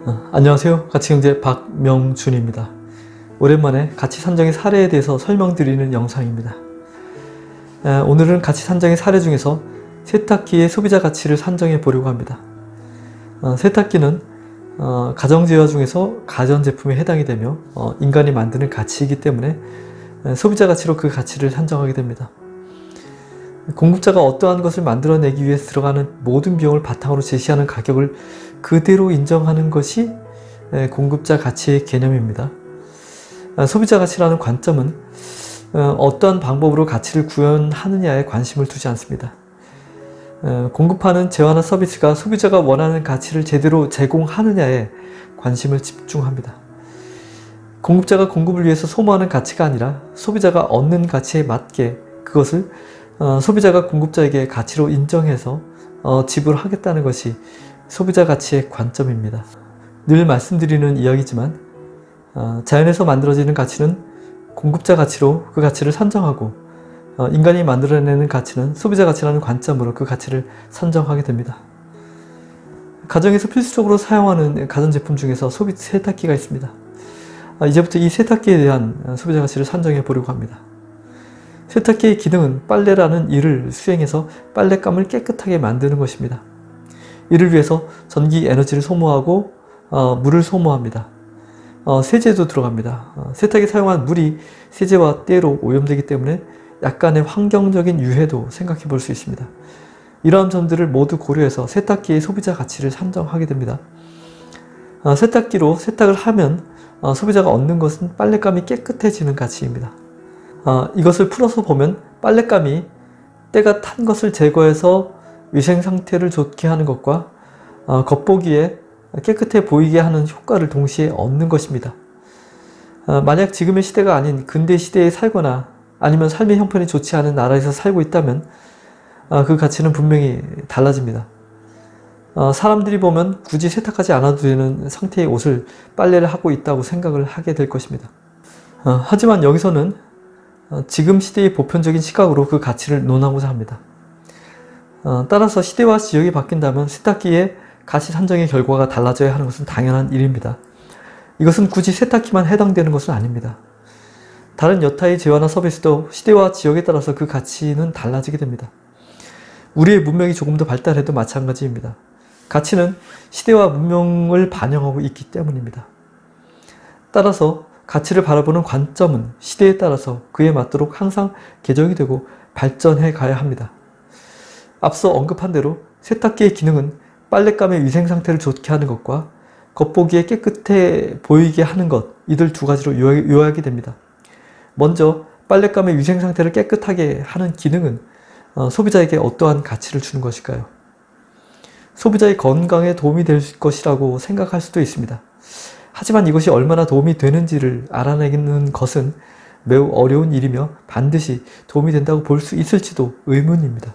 안녕하세요. 가치경제 박명준입니다. 오랜만에 가치 산정의 사례에 대해서 설명드리는 영상입니다. 오늘은 가치 산정의 사례 중에서 세탁기의 소비자 가치를 산정해 보려고 합니다. 세탁기는 가정제화 중에서 가전제품에 해당이 되며 인간이 만드는 가치이기 때문에 소비자 가치로 그 가치를 산정하게 됩니다. 공급자가 어떠한 것을 만들어내기 위해서 들어가는 모든 비용을 바탕으로 제시하는 가격을 그대로 인정하는 것이 공급자 가치의 개념입니다. 소비자 가치라는 관점은 어떠한 방법으로 가치를 구현하느냐에 관심을 두지 않습니다. 공급하는 재화나 서비스가 소비자가 원하는 가치를 제대로 제공하느냐에 관심을 집중합니다. 공급자가 공급을 위해서 소모하는 가치가 아니라 소비자가 얻는 가치에 맞게 그것을 소비자가 공급자에게 가치로 인정해서 지불하겠다는 것이 소비자 가치의 관점입니다. 늘 말씀드리는 이야기지만 자연에서 만들어지는 가치는 공급자 가치로 그 가치를 산정하고 인간이 만들어내는 가치는 소비자 가치라는 관점으로 그 가치를 산정하게 됩니다. 가정에서 필수적으로 사용하는 가전제품 중에서 세탁기가 있습니다. 이제부터 이 세탁기에 대한 소비자 가치를 산정해 보려고 합니다. 세탁기의 기능은 빨래라는 일을 수행해서 빨랫감을 깨끗하게 만드는 것입니다. 이를 위해서 전기 에너지를 소모하고 물을 소모합니다. 세제도 들어갑니다. 세탁에 사용한 물이 세제와 때로 오염되기 때문에 약간의 환경적인 유해도 생각해 볼 수 있습니다. 이러한 점들을 모두 고려해서 세탁기의 소비자 가치를 산정하게 됩니다. 세탁기로 세탁을 하면 소비자가 얻는 것은 빨랫감이 깨끗해지는 가치입니다. 이것을 풀어서 보면 빨랫감이 때가 탄 것을 제거해서 위생 상태를 좋게 하는 것과 겉보기에 깨끗해 보이게 하는 효과를 동시에 얻는 것입니다. 만약 지금의 시대가 아닌 근대 시대에 살거나 아니면 삶의 형편이 좋지 않은 나라에서 살고 있다면 그 가치는 분명히 달라집니다. 사람들이 보면 굳이 세탁하지 않아도 되는 상태의 옷을 빨래를 하고 있다고 생각을 하게 될 것입니다. 하지만 여기서는 지금 시대의 보편적인 시각으로 그 가치를 논하고자 합니다. 따라서 시대와 지역이 바뀐다면 세탁기의 가치 산정의 결과가 달라져야 하는 것은 당연한 일입니다. 이것은 굳이 세탁기만 해당되는 것은 아닙니다. 다른 여타의 재화나 서비스도 시대와 지역에 따라서 그 가치는 달라지게 됩니다. 우리의 문명이 조금 더 발달해도 마찬가지입니다. 가치는 시대와 문명을 반영하고 있기 때문입니다. 따라서 가치를 바라보는 관점은 시대에 따라서 그에 맞도록 항상 개정이 되고 발전해 가야 합니다. 앞서 언급한 대로 세탁기의 기능은 빨랫감의 위생 상태를 좋게 하는 것과 겉보기에 깨끗해 보이게 하는 것, 이들 두 가지로 요약이 됩니다. 먼저 빨랫감의 위생 상태를 깨끗하게 하는 기능은 소비자에게 어떠한 가치를 주는 것일까요? 소비자의 건강에 도움이 될 것이라고 생각할 수도 있습니다. 하지만 이것이 얼마나 도움이 되는지를 알아내는 것은 매우 어려운 일이며 반드시 도움이 된다고 볼 수 있을지도 의문입니다.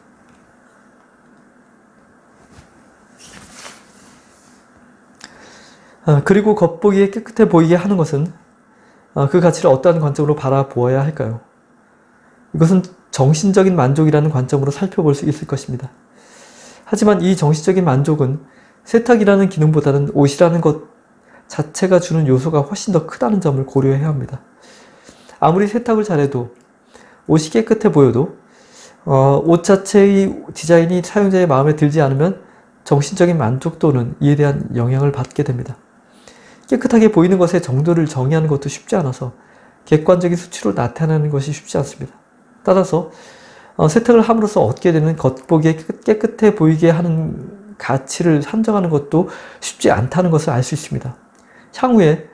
그리고 겉보기에 깨끗해 보이게 하는 것은 그 가치를 어떠한 관점으로 바라보아야 할까요? 이것은 정신적인 만족이라는 관점으로 살펴볼 수 있을 것입니다. 하지만 이 정신적인 만족은 세탁이라는 기능보다는 옷이라는 것 자체가 주는 요소가 훨씬 더 크다는 점을 고려해야 합니다. 아무리 세탁을 잘해도 옷이 깨끗해 보여도 옷 자체의 디자인이 사용자의 마음에 들지 않으면 정신적인 만족도는 이에 대한 영향을 받게 됩니다. 깨끗하게 보이는 것의 정도를 정의하는 것도 쉽지 않아서 객관적인 수치로 나타내는 것이 쉽지 않습니다. 따라서 세탁을 함으로써 얻게 되는 겉보기에 깨끗해 보이게 하는 가치를 산정하는 것도 쉽지 않다는 것을 알 수 있습니다. 향후에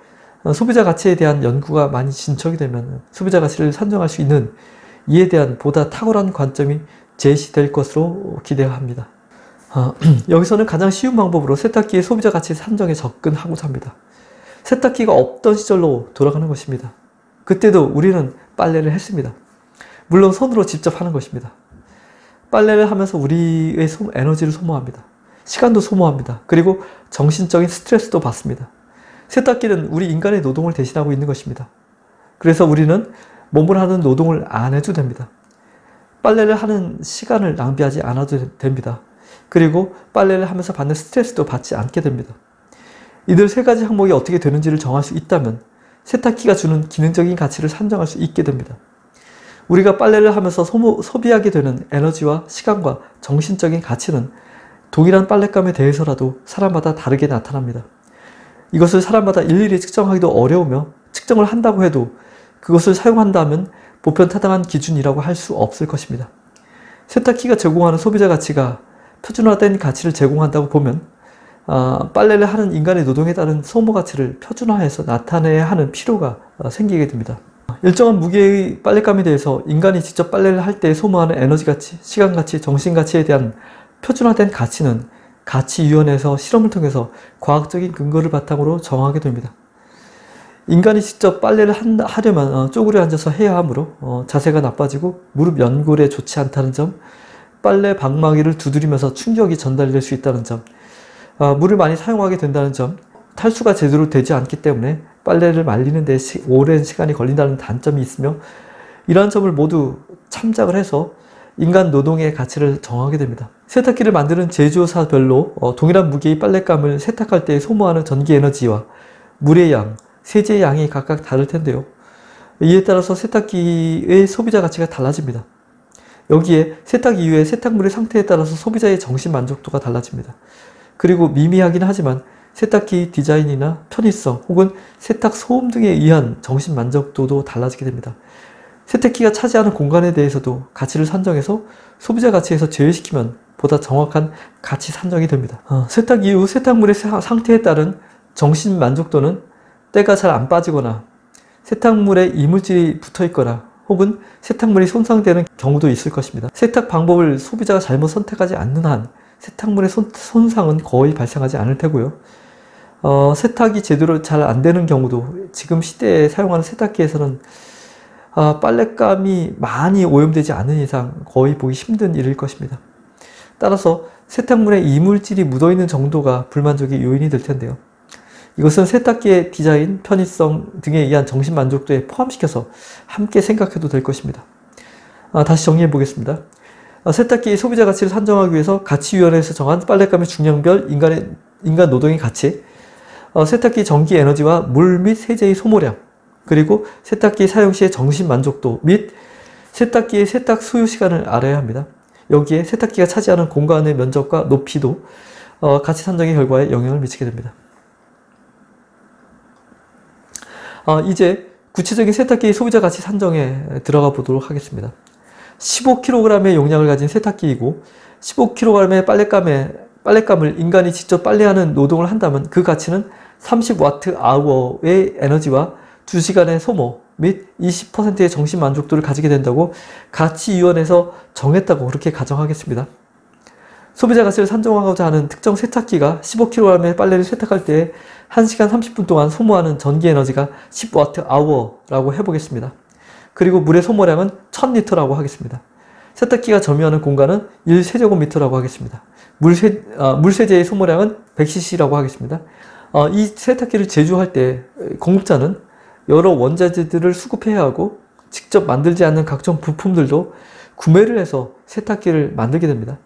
소비자 가치에 대한 연구가 많이 진척이 되면 소비자 가치를 산정할 수 있는 이에 대한 보다 탁월한 관점이 제시될 것으로 기대합니다. 여기서는 가장 쉬운 방법으로 세탁기의 소비자 가치 산정에 접근하고자 합니다. 세탁기가 없던 시절로 돌아가는 것입니다. 그때도 우리는 빨래를 했습니다. 물론 손으로 직접 하는 것입니다. 빨래를 하면서 우리의 에너지를 소모합니다. 시간도 소모합니다. 그리고 정신적인 스트레스도 받습니다. 세탁기는 우리 인간의 노동을 대신하고 있는 것입니다. 그래서 우리는 몸을 하는 노동을 안 해도 됩니다. 빨래를 하는 시간을 낭비하지 않아도 됩니다. 그리고 빨래를 하면서 받는 스트레스도 받지 않게 됩니다. 이들 세 가지 항목이 어떻게 되는지를 정할 수 있다면 세탁기가 주는 기능적인 가치를 산정할 수 있게 됩니다. 우리가 빨래를 하면서 소비하게 되는 에너지와 시간과 정신적인 가치는 동일한 빨랫감에 대해서라도 사람마다 다르게 나타납니다. 이것을 사람마다 일일이 측정하기도 어려우며 측정을 한다고 해도 그것을 사용한다면 보편타당한 기준이라고 할 수 없을 것입니다. 세탁기가 제공하는 소비자 가치가 표준화된 가치를 제공한다고 보면 빨래를 하는 인간의 노동에 따른 소모 가치를 표준화해서 나타내야 하는 필요가 생기게 됩니다. 일정한 무게의 빨랫감에 대해서 인간이 직접 빨래를 할 때 소모하는 에너지 가치, 시간 가치, 정신 가치에 대한 표준화된 가치는 가치위원회에서 실험을 통해서 과학적인 근거를 바탕으로 정하게 됩니다. 인간이 직접 빨래를 하려면 쪼그려 앉아서 해야 하므로 자세가 나빠지고 무릎 연골에 좋지 않다는 점, 빨래 방망이를 두드리면서 충격이 전달될 수 있다는 점, 물을 많이 사용하게 된다는 점, 탈수가 제대로 되지 않기 때문에 빨래를 말리는 데 오랜 시간이 걸린다는 단점이 있으며 이러한 점을 모두 참작을 해서 인간 노동의 가치를 정하게 됩니다. 세탁기를 만드는 제조사별로 동일한 무게의 빨랫감을 세탁할 때 소모하는 전기 에너지와 물의 양, 세제의 양이 각각 다를 텐데요. 이에 따라서 세탁기의 소비자 가치가 달라집니다. 여기에 세탁 이후의 세탁물의 상태에 따라서 소비자의 정신 만족도가 달라집니다. 그리고 미미하긴 하지만 세탁기 디자인이나 편의성 혹은 세탁 소음 등에 의한 정신 만족도도 달라지게 됩니다. 세탁기가 차지하는 공간에 대해서도 가치를 산정해서 소비자 가치에서 제외시키면 보다 정확한 가치 산정이 됩니다. 세탁 이후 세탁물의 상태에 따른 정신 만족도는 때가 잘 안 빠지거나 세탁물에 이물질이 붙어 있거나 혹은 세탁물이 손상되는 경우도 있을 것입니다. 세탁 방법을 소비자가 잘못 선택하지 않는 한 세탁물의 손상은 거의 발생하지 않을 테고요. 세탁이 제대로 잘 안 되는 경우도 지금 시대에 사용하는 세탁기에서는 빨랫감이 많이 오염되지 않은 이상 거의 보기 힘든 일일 것입니다. 따라서 세탁물에 이물질이 묻어있는 정도가 불만족의 요인이 될 텐데요. 이것은 세탁기의 디자인, 편의성 등에 의한 정신 만족도에 포함시켜서 함께 생각해도 될 것입니다. 다시 정리해 보겠습니다. 세탁기의 소비자 가치를 산정하기 위해서 가치위원회에서 정한 빨랫감의 중량별 인간 노동의 가치, 세탁기 전기 에너지와 물 및 세제의 소모량, 그리고 세탁기 사용 시의 정신 만족도 및 세탁기의 세탁 소요 시간을 알아야 합니다. 여기에 세탁기가 차지하는 공간의 면적과 높이도 가치 산정의 결과에 영향을 미치게 됩니다. 이제 구체적인 세탁기의 소비자 가치 산정에 들어가 보도록 하겠습니다. 15kg의 용량을 가진 세탁기이고 15kg의 빨랫감을 인간이 직접 빨래하는 노동을 한다면 그 가치는 30Wh의 에너지와 2시간의 소모 및 20%의 정신 만족도를 가지게 된다고 가치위원회에서 정했다고 그렇게 가정하겠습니다. 소비자 가치를 산정하고자 하는 특정 세탁기가 15kg의 빨래를 세탁할 때 1시간 30분 동안 소모하는 전기 에너지가 10Wh라고 해보겠습니다. 그리고 물의 소모량은 1000리터라고 하겠습니다. 세탁기가 점유하는 공간은 1세제곱미터라고 하겠습니다. 물세제의 소모량은 100cc라고 하겠습니다. 이 세탁기를 제조할 때 공급자는 여러 원자재들을 수급해야 하고 직접 만들지 않는 각종 부품들도 구매를 해서 세탁기를 만들게 됩니다.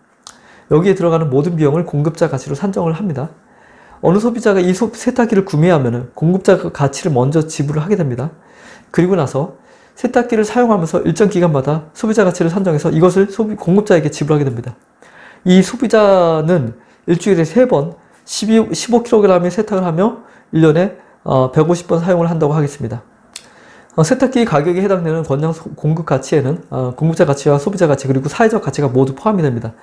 여기에 들어가는 모든 비용을 공급자 가치로 산정을 합니다. 어느 소비자가 이 세탁기를 구매하면 공급자 가치를 먼저 지불을 하게 됩니다. 그리고 나서 세탁기를 사용하면서 일정 기간마다 소비자 가치를 산정해서 이것을 공급자에게 지불하게 됩니다. 이 소비자는 일주일에 3번 15kg의 세탁을 하며 1년에 150번 사용을 한다고 하겠습니다. 세탁기 가격에 해당되는 권장 공급 가치에는 공급자 가치와 소비자 가치 그리고 사회적 가치가 모두 포함이 됩니다.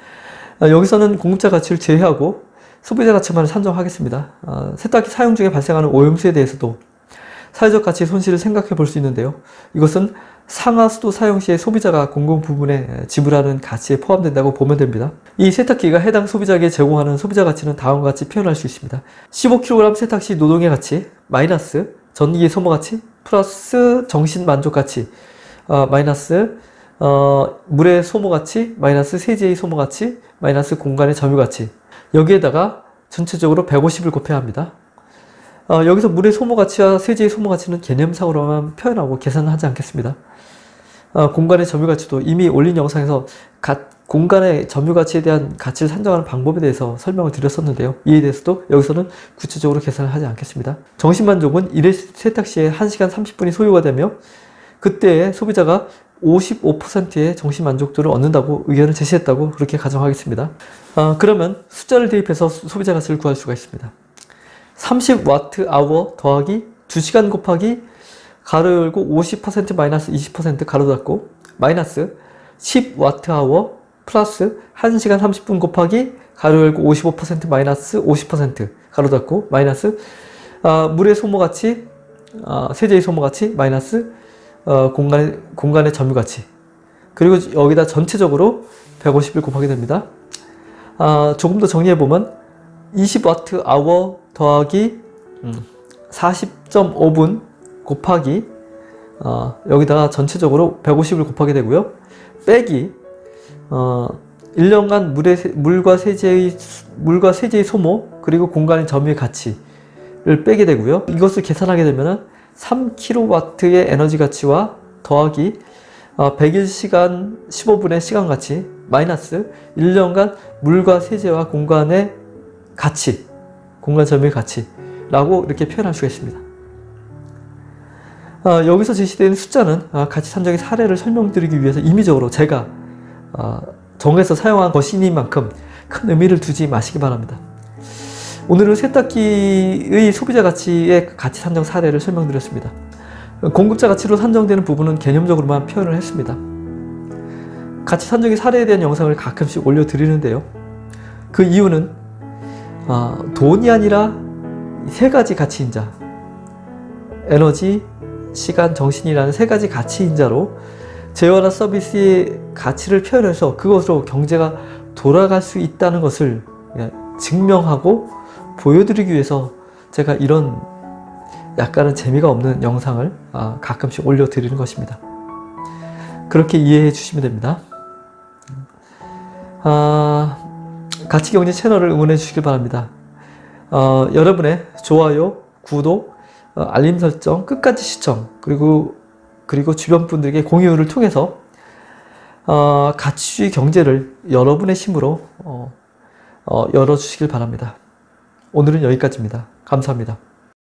여기서는 공급자 가치를 제외하고 소비자 가치만 산정하겠습니다. 세탁기 사용 중에 발생하는 오염수에 대해서도 사회적 가치 손실을 생각해 볼 수 있는데요. 이것은 상하수도 사용 시에 소비자가 공공 부분에 지불하는 가치에 포함된다고 보면 됩니다. 이 세탁기가 해당 소비자에게 제공하는 소비자 가치는 다음과 같이 표현할 수 있습니다. 15kg 세탁 시 노동의 가치 마이너스 전기의 소모 가치 플러스 정신 만족 가치 마이너스 물의 소모 가치 마이너스 세제의 소모 가치 마이너스 공간의 점유 가치, 여기에다가 전체적으로 150을 곱해야 합니다. 여기서 물의 소모 가치와 세제의 소모 가치는 개념상으로만 표현하고 계산을 하지 않겠습니다. 공간의 점유 가치도 이미 올린 영상에서 공간의 점유가치에 대한 가치를 산정하는 방법에 대해서 설명을 드렸었는데요. 이에 대해서도 여기서는 구체적으로 계산을 하지 않겠습니다. 정신만족은 일회 세탁 시에 1시간 30분이 소요가 되며 그때에 소비자가 55%의 정신만족도를 얻는다고 의견을 제시했다고 그렇게 가정하겠습니다. 그러면 숫자를 대입해서 소비자 가치를 구할 수가 있습니다. 30Wh 더하기 2시간 곱하기 가로 열고 50% 마이너스 20% 가로 닫고 마이너스 10Wh 플러스 1시간 30분 곱하기 가로 열고 55% 마이너스 50% 가로 닫고 마이너스 물의 소모가치, 세제의 소모가치 마이너스 공간의 점유가치, 그리고 여기다 전체적으로 150을 곱하게 됩니다. 조금 더 정리해보면 20Wh 더하기 40.5분 곱하기 여기다가 전체적으로 150을 곱하게 되고요. 빼기 1년간 물과 세제의 소모 그리고 공간의 점유의 가치를 빼게 되고요. 이것을 계산하게 되면 3kW의 에너지 가치와 더하기 101시간 15분의 시간 가치 마이너스 1년간 물과 세제와 공간의 가치, 공간 점유의 가치라고 이렇게 표현할 수가 있습니다. 여기서 제시되는 숫자는 가치 산정의 사례를 설명드리기 위해서 임의적으로 제가 정해서 사용한 것이니만큼 큰 의미를 두지 마시기 바랍니다. 오늘은 세탁기의 소비자 가치의 가치 산정 사례를 설명드렸습니다. 공급자 가치로 산정되는 부분은 개념적으로만 표현을 했습니다. 가치 산정의 사례에 대한 영상을 가끔씩 올려드리는데요. 그 이유는 돈이 아니라 세 가지 가치인자, 에너지, 시간, 정신이라는 세 가지 가치인자로 재화나 서비스의 가치를 표현해서 그것으로 경제가 돌아갈 수 있다는 것을 증명하고 보여드리기 위해서 제가 이런 약간은 재미가 없는 영상을 가끔씩 올려드리는 것입니다. 그렇게 이해해 주시면 됩니다. 가치경제 채널을 응원해 주시길 바랍니다. 여러분의 좋아요, 구독, 알림 설정, 끝까지 시청, 그리고 주변 분들에게 공유를 통해서 가치주의 경제를 여러분의 힘으로 열어주시길 바랍니다. 오늘은 여기까지입니다. 감사합니다.